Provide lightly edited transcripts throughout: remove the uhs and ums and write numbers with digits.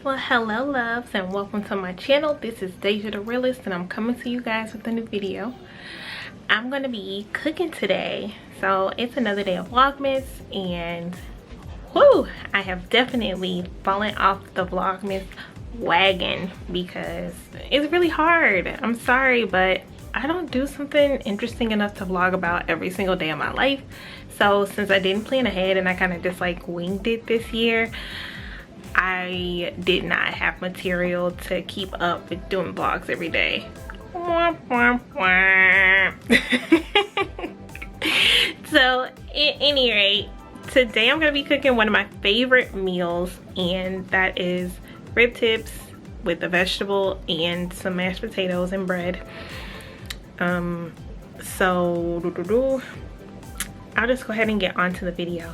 Well, hello loves, and welcome to my channel. This is Deja the Realist, and I'm coming to you guys with a new video. I'm going to be cooking today, so it's another day of Vlogmas, and whoo, I have definitely fallen off the Vlogmas wagon because it's really hard. I'm sorry, but I don't do something interesting enough to vlog about every single day of my life. So since I didn't plan ahead and I kind of just like winged it this year, I did not have material to keep up with doing vlogs every day. So at any rate, today I'm gonna be cooking one of my favorite meals, and that is rib tips with a vegetable and some mashed potatoes and bread. So I'll just go ahead and get onto the video.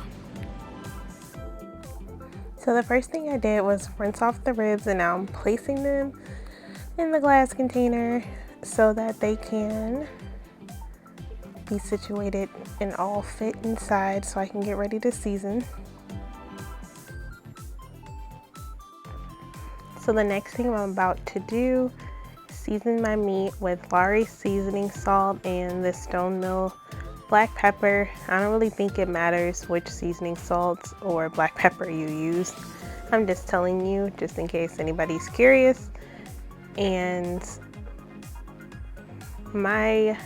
So the first thing I did was rinse off the ribs, and now I'm placing them in the glass container so that they can be situated and all fit inside so I can get ready to season. So the next thing I'm about to do, season my meat with Lawry's seasoning salt and the Stone Mill black pepper. I don't really think it matters which seasoning salt or black pepper you use. I'm just telling you just in case anybody's curious. And my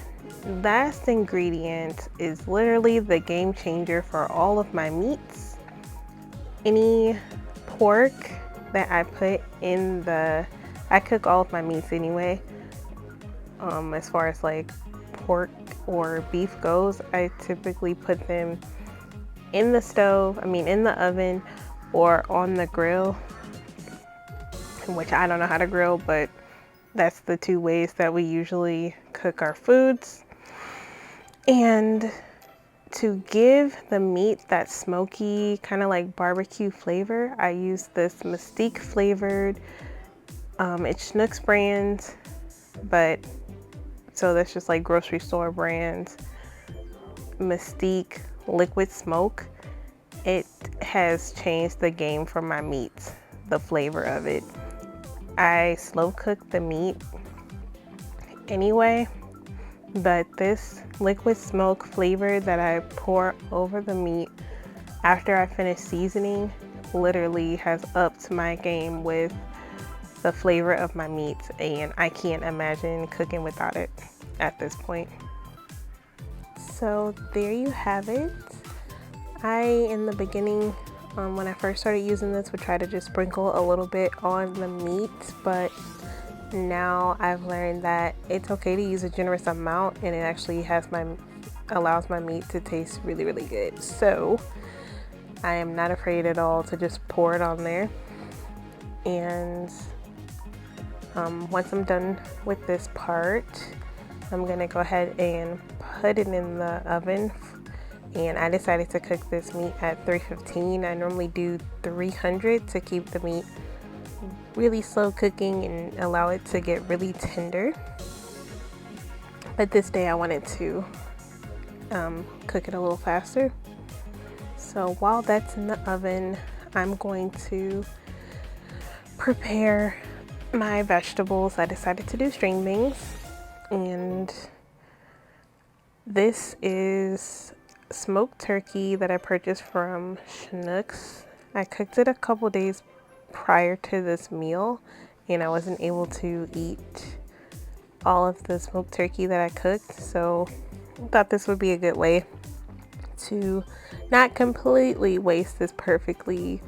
last ingredient is literally the game changer for all of my meats. Any pork that I put in I cook all of my meats anyway. As far as like pork or beef goes, I typically put them in the oven or on the grill, which I don't know how to grill, but that's the two ways that we usually cook our foods. And to give the meat that smoky kind of like barbecue flavor, I use this Mystique flavored, it's Schnucks brand, but so that's just like grocery store brands, Mystique liquid smoke. It has changed the game for my meats, the flavor of it. I slow cook the meat anyway, but this liquid smoke flavor that I pour over the meat after I finish seasoning literally has upped my game with the flavor of my meats, and I can't imagine cooking without it at this point. So there you have it. In the beginning, when I first started using this, would try to just sprinkle a little bit on the meat, but now I've learned that it's okay to use a generous amount, and it actually allows my meat to taste really, really good. So I am not afraid at all to just pour it on there. And once I'm done with this part, I'm gonna go ahead and put it in the oven. And I decided to cook this meat at 315. I normally do 300 to keep the meat really slow cooking and allow it to get really tender. But this day I wanted to cook it a little faster. So while that's in the oven, I'm going to prepare my vegetables. I decided to do string beans, and this is smoked turkey that I purchased from Schnucks. I cooked it a couple days prior to this meal, and I wasn't able to eat all of the smoked turkey that I cooked, so I thought this would be a good way to not completely waste this perfectly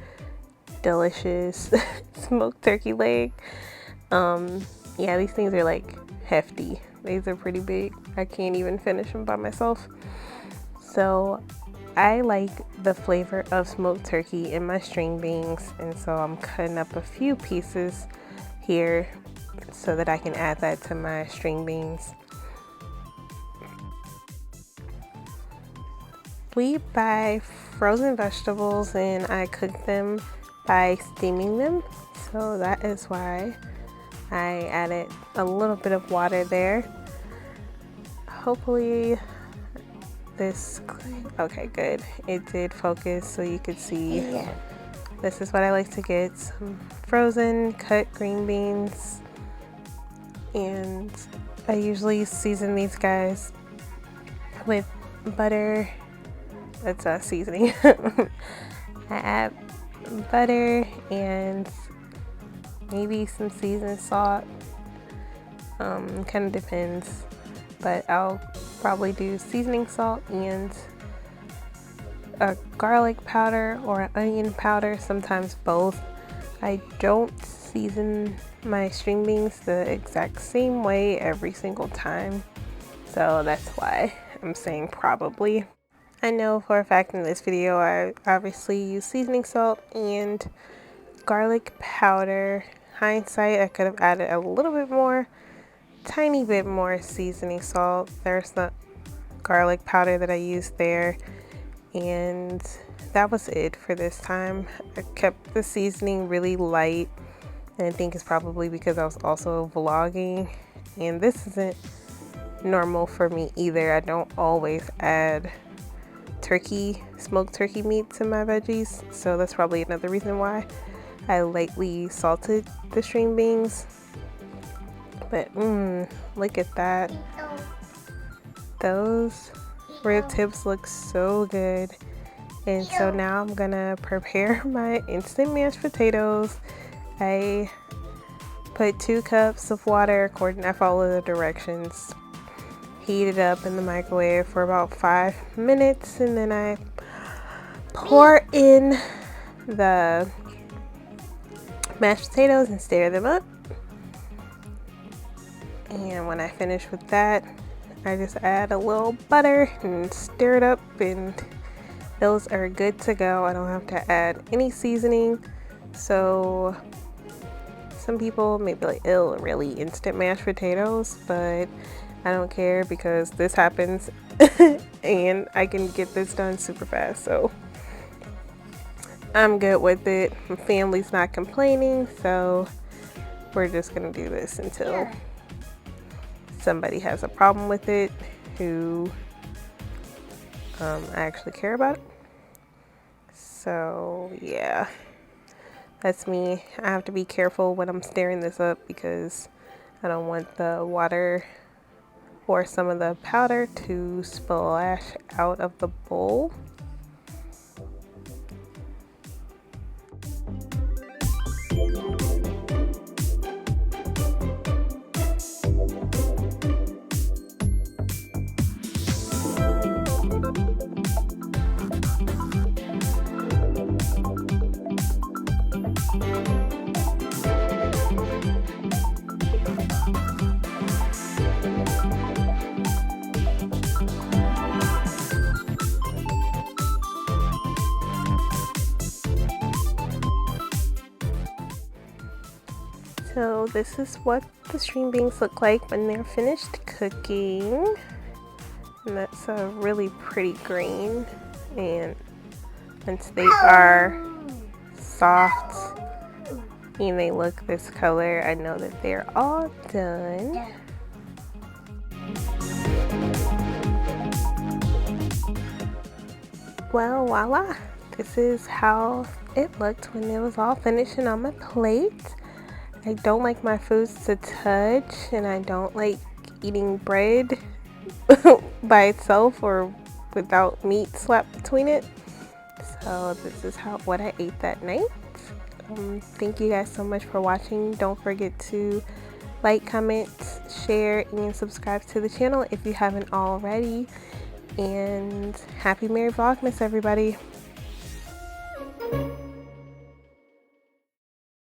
delicious smoked turkey leg. Yeah, these things are like hefty. These are pretty big. I can't even finish them by myself. So I like the flavor of smoked turkey in my string beans, and so I'm cutting up a few pieces here so that I can add that to my string beans. We buy frozen vegetables and I cook them by steaming them, so that is why I added a little bit of water there. Hopefully okay, good. It did focus so you could see This is what I like to get: some frozen cut green beans, and I usually season these guys with butter. That's seasoning. I add butter and maybe some seasoned salt. Kind of depends, but I'll probably do seasoning salt and a garlic powder or an onion powder, sometimes both. I don't season my string beans the exact same way every single time, so that's why I'm saying probably. I know for a fact in this video I obviously use seasoning salt and garlic powder. Hindsight, I could have added a little bit more, tiny bit more seasoning salt. There's the garlic powder that I used there, and that was it for this time. I kept the seasoning really light, and I think it's probably because I was also vlogging, and this isn't normal for me either. I don't always add smoked turkey meat to my veggies, so that's probably another reason why I lightly salted the string beans. But look at that. Those rib tips look so good. And so now I'm gonna prepare my instant mashed potatoes. I put 2 cups of water, I follow the directions, heat it up in the microwave for about 5 minutes, and then I pour in the mashed potatoes and stir them up. And when I finish with that, I just add a little butter and stir it up, and those are good to go. I don't have to add any seasoning. So some people may be like, ew, really, instant mashed potatoes? But I don't care, because this happens and I can get this done super fast, so I'm good with it. My family's not complaining, so we're just gonna do this until somebody has a problem with it who I actually care about. So yeah, that's me. I have to be careful when I'm stirring this up, because I don't want the water or some of the powder to splash out of the bowl. So this is what the string beans look like when they're finished cooking. And that's a really pretty green. And once they are soft and they look this color, I know that they're all done. Well, voila. This is how it looked when it was all finished and on my plate. I don't like my foods to touch, and I don't like eating bread by itself or without meat slapped between it. So this is what I ate that night. Thank you guys so much for watching. Don't forget to like, comment, share, and subscribe to the channel if you haven't already. And happy Merry Vlogmas, everybody.